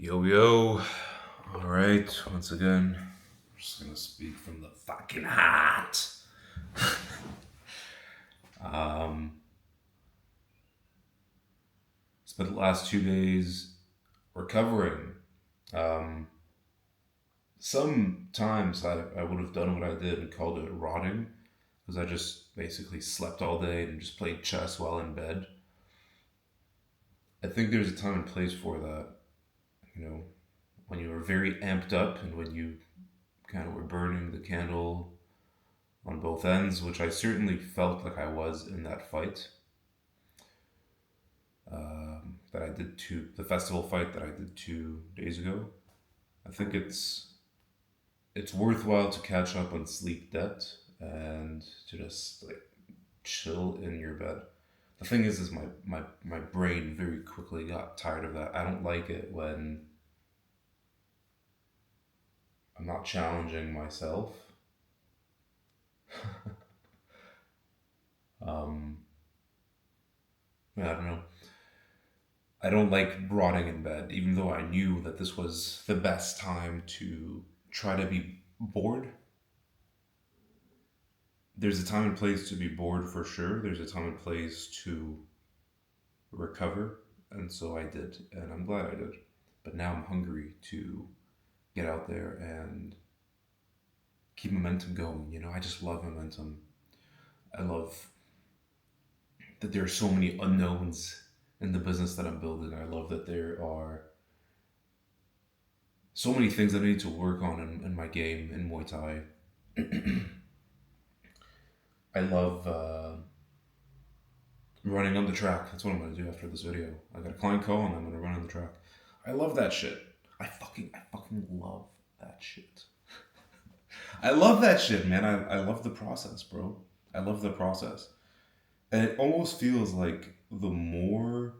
Yo, yo. All right, once again, I'm just gonna speak from the fucking heart. Um, Spent the last 2 days recovering. Um, Sometimes I would have done what I did and called it rotting, because I just basically slept all day and just played chess while in bed. I think there's a time and place for that, you know, when you were very amped up and when you kind of were burning the candle on both ends, which I certainly felt like I was in that fight that I did the festival fight that I did 2 days ago. I think it's worthwhile to catch up on sleep debt and to just like chill in your bed. The thing is my brain very quickly got tired of that. I don't like it when I'm not challenging myself. Um, yeah, I don't know. I don't like rotting in bed, even though I knew that this was the best time to try to be bored. There's a time and place to be bored for sure. There's a time and place to recover. And so I did, and I'm glad I did. But now I'm hungry to get out there and keep momentum going. I just love momentum. I love that there are so many unknowns in the business that I'm building. I love that there are so many things I need to work on in my game in Muay Thai. I love running on the track. That's what I'm gonna do after this video. I got a client call and I'm gonna run on the track. I love that shit. I fucking love that shit. I love that shit, man. I love the process, bro. I love the process. And it almost feels like the more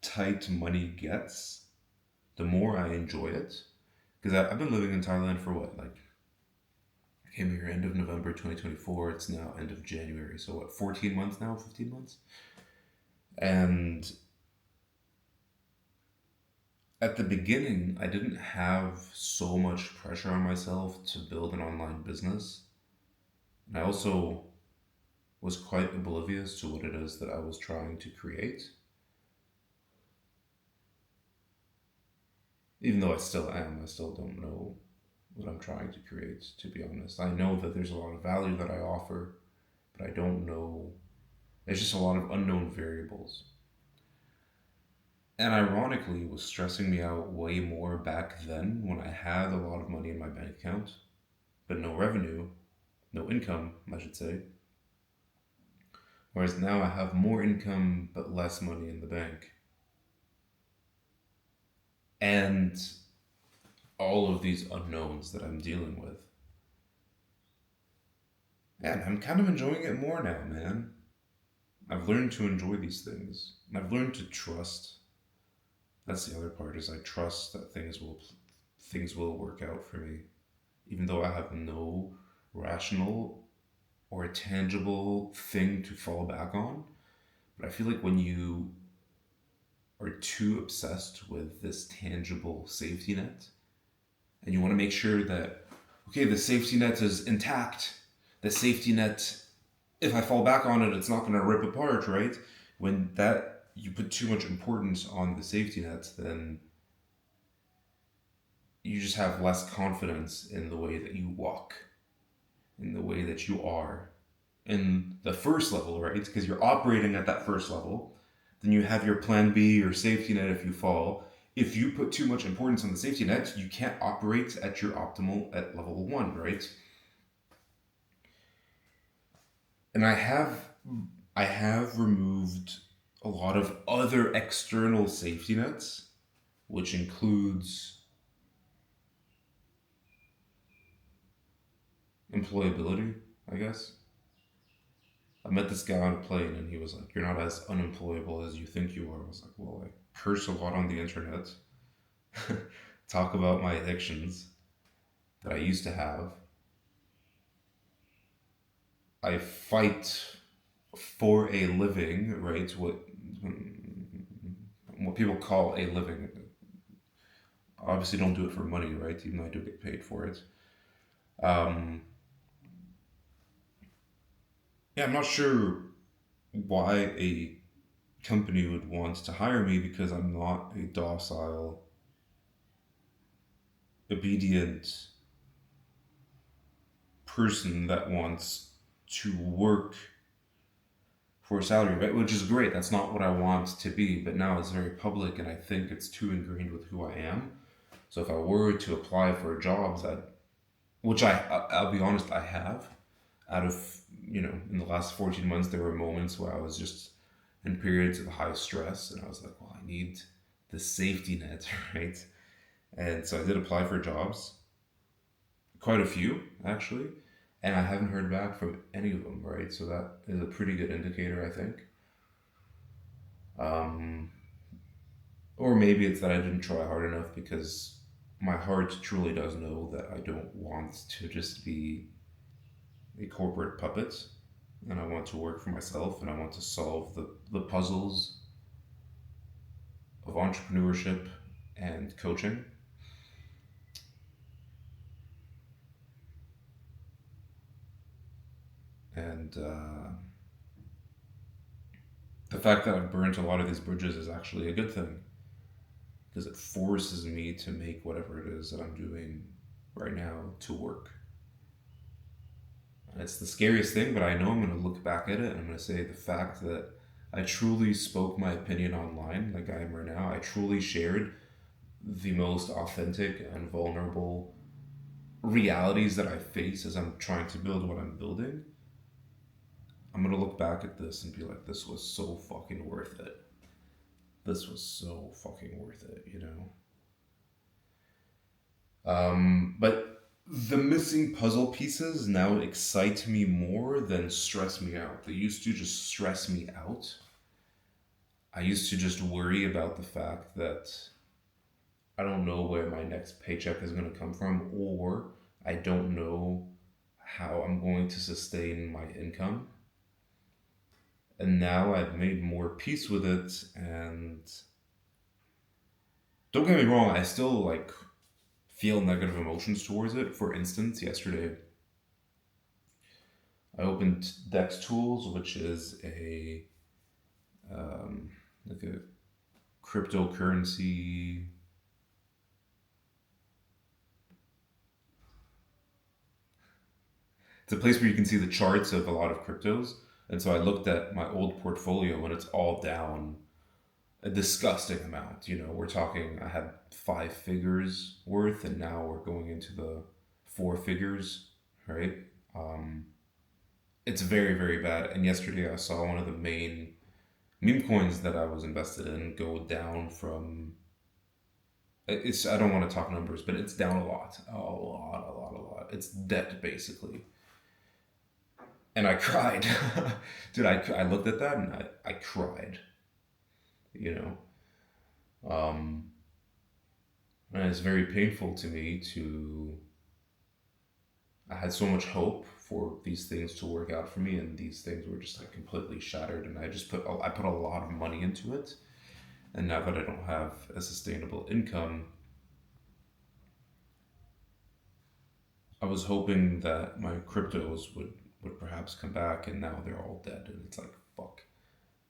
tight money gets, the more I enjoy it. Because I've been living in Thailand for what, like, I came here end of November 2024. It's now end of January. So what, 14 months now? 15 months? And at the beginning, I didn't have so much pressure on myself to build an online business. And I also was quite oblivious to what it is that I was trying to create, even though I still am. I still don't know what I'm trying to create, to be honest. I know that there's a lot of value that I offer, but I don't know. There's just a lot of unknown variables. And ironically, it was stressing me out way more back then when I had a lot of money in my bank account, but no revenue, no income, I should say. Whereas now I have more income but less money in the bank. And all of these unknowns that I'm dealing with. And I'm kind of enjoying it more now, man. I've learned to enjoy these things. And I've learned to trust. That's the other part is I trust that things will work out for me. Even though I have no rational or tangible thing to fall back on. But I feel like when you are too obsessed with this tangible safety net and you want to make sure that, okay, the safety net is intact. The safety net, if I fall back on it, it's not going to rip apart, right? When that you put too much importance on the safety net, then you just have less confidence in the way that you walk, in the way that you are in the first level, right? Because you're operating at that first level. Then you have your plan B or safety net if you fall. If you put too much importance on the safety net, you can't operate at your optimal at level one, right? And I have removed a lot of other external safety nets, which includes employability, I guess. I met this guy on a plane and he was like, "You're not as unemployable as you think you are." I was like, "Well, I curse a lot on the internet, talk about my addictions that I used to have. I fight for a living, right? What people call a living. Obviously, don't do it for money, right? Even though I do get paid for it. Um, yeah, I'm not sure why a company would want to hire me because I'm not a docile, obedient person that wants to work for a salary, right? Which is great. That's not what I want to be, but now it's very public, and I think it's too ingrained with who I am. So if I were to apply for jobs, which I'll be honest, I have. Out of in the last 14 months, there were moments where I was just in periods of high stress, and I was like, well, I need the safety net, right? And so I did apply for jobs, quite a few actually, and I haven't heard back from any of them, right? So that is a pretty good indicator, I think. Um, or maybe it's that I didn't try hard enough because my heart truly does know that I don't want to just be a corporate puppet, and I want to work for myself, and I want to solve the puzzles of entrepreneurship and coaching. And the fact that I've burnt a lot of these bridges is actually a good thing because it forces me to make whatever it is that I'm doing right now to work. And it's the scariest thing, but I know I'm going to look back at it and I'm going to say the fact that I truly spoke my opinion online, like I am right now, I truly shared the most authentic and vulnerable realities that I face as I'm trying to build what I'm building. I'm going to look back at this and be like, this was so fucking worth it. This was so fucking worth it, you know? But the missing puzzle pieces now excite me more than stress me out. They used to just stress me out. I used to just worry about the fact that I don't know where my next paycheck is going to come from, or I don't know how I'm going to sustain my income. And now I've made more peace with it, and don't get me wrong, I still like feel negative emotions towards it. For instance, yesterday I opened Dex Tools, which is a um, like a cryptocurrency. It's a place where you can see the charts of a lot of cryptos. And so I looked at my old portfolio and it's all down a disgusting amount. We're talking, I had 5 figures worth, and now we're going into the 4 figures, right? Um, it's very, very bad. And yesterday I saw one of the main meme coins that I was invested in go down from it's I don't want to talk numbers, but it's down a lot. A lot, a lot, a lot. It's dead basically. And I cried. Dude, I looked at that and I cried, you know. Um and it's very painful to me to I had so much hope for these things to work out for me, and these things were just like completely shattered, and I put a lot of money into it. And now that I don't have a sustainable income, I was hoping that my cryptos would perhaps come back, and now they're all dead, and it's like fuck,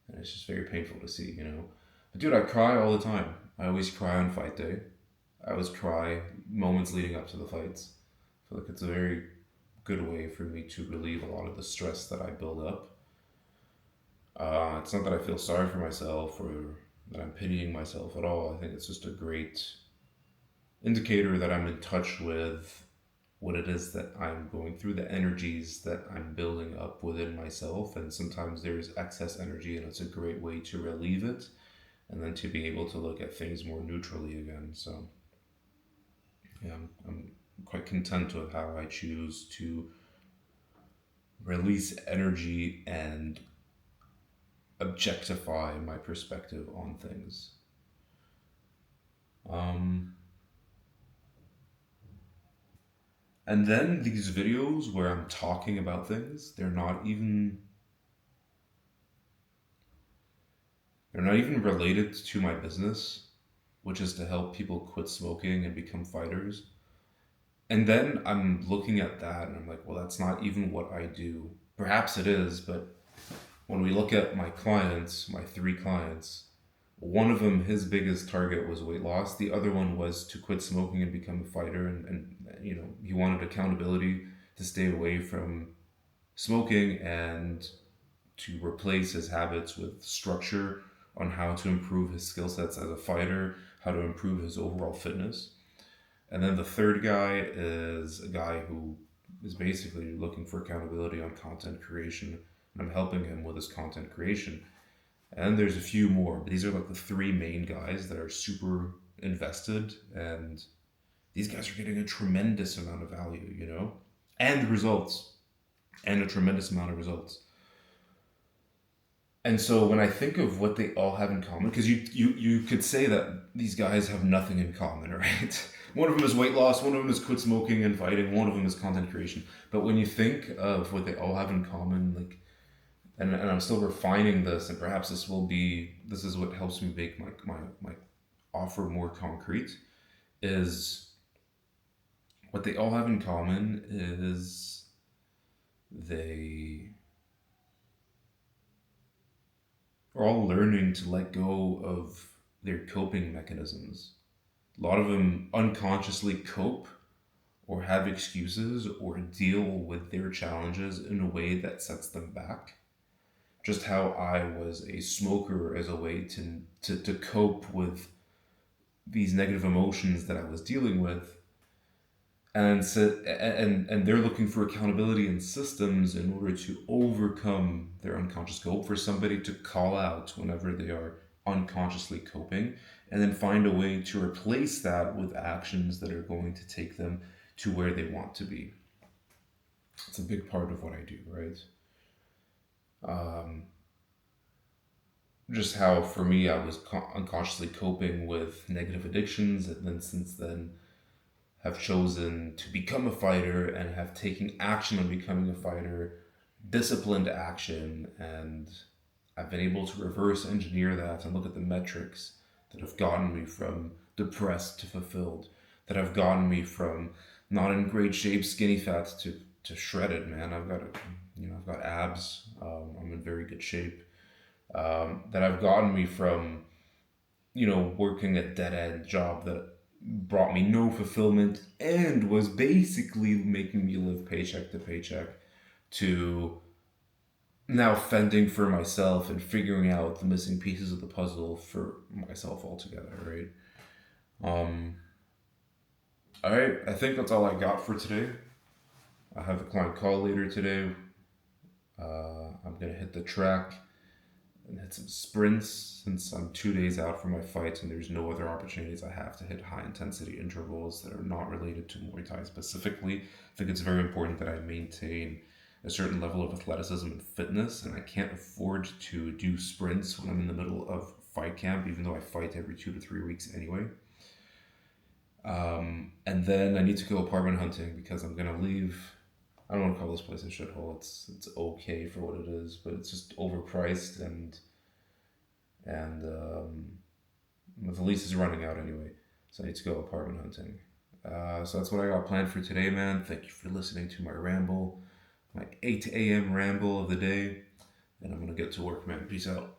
and it's just very painful to see, you know. But dude, I cry all the time. I always cry on fight day. I always cry moments leading up to the fights. I feel like it's a very good way for me to relieve a lot of the stress that I build up. It's not that I feel sorry for myself or that I'm pitying myself at all. I think it's just a great indicator that I'm in touch with what it is that I'm going through, the energies that I'm building up within myself. And sometimes there's excess energy, and it's a great way to relieve it and then to be able to look at things more neutrally again. So, yeah, I'm quite content with how I choose to release energy and objectify my perspective on things. Um, and then these videos where I'm talking about things, they're not even They're not even related to my business, which is to help people quit smoking and become fighters. And then I'm looking at that and I'm like, well, that's not even what I do. Perhaps it is, but when we look at my clients, my three clients, one of them, his biggest target was weight loss. The other one was to quit smoking and become a fighter. And he wanted accountability to stay away from smoking and to replace his habits with structure on how to improve his skill sets as a fighter, how to improve his overall fitness. And then the third guy is a guy who is basically looking for accountability on content creation. And I'm helping him with his content creation. And there's a few more, but these are like the three main guys that are super invested. And these guys are getting a tremendous amount of value, and results, and a tremendous amount of results. And so when I think of what they all have in common, because you could say that these guys have nothing in common, right? One of them is weight loss, one of them is quit smoking and fighting, one of them is content creation. But when you think of what they all have in common, like, and I'm still refining this, and perhaps this is what helps me make my offer more concrete, is what they all have in common is they are all learning to let go of their coping mechanisms. A lot of them unconsciously cope or have excuses or deal with their challenges in a way that sets them back. Just how I was a smoker as a way to cope with these negative emotions that I was dealing with. And they're looking for accountability and systems in order to overcome their unconscious cope, for somebody to call out whenever they are unconsciously coping, and then find a way to replace that with actions that are going to take them to where they want to be. It's a big part of what I do, right? Just how for me I was unconsciously coping with negative addictions, and then since then have chosen to become a fighter and have taken action on becoming a fighter, disciplined action, and I've been able to reverse engineer that and look at the metrics that have gotten me from depressed to fulfilled, that have gotten me from not in great shape, skinny fat to shredded, man. I've got abs. I'm in very good shape. That have gotten me from, working a dead end job that brought me no fulfillment and was basically making me live paycheck to paycheck, to now fending for myself and figuring out the missing pieces of the puzzle for myself altogether, right? All right, I think that's all I got for today. I have a client call later today. I'm gonna hit the track and hit some sprints since I'm 2 days out from my fight and there's no other opportunities I have to hit high intensity intervals that are not related to Muay Thai specifically. I think it's very important that I maintain a certain level of athleticism and fitness, and I can't afford to do sprints when I'm in the middle of fight camp, even though I fight every 2 to 3 weeks anyway. And then I need to go apartment hunting because I'm gonna leave. I don't want to call this place a shithole. It's okay for what it is, but it's just overpriced, and the lease is running out anyway, so I need to go apartment hunting. So that's what I got planned for today, man. Thank you for listening to my ramble, my 8 a.m. ramble of the day, and I'm gonna get to work, man. Peace out.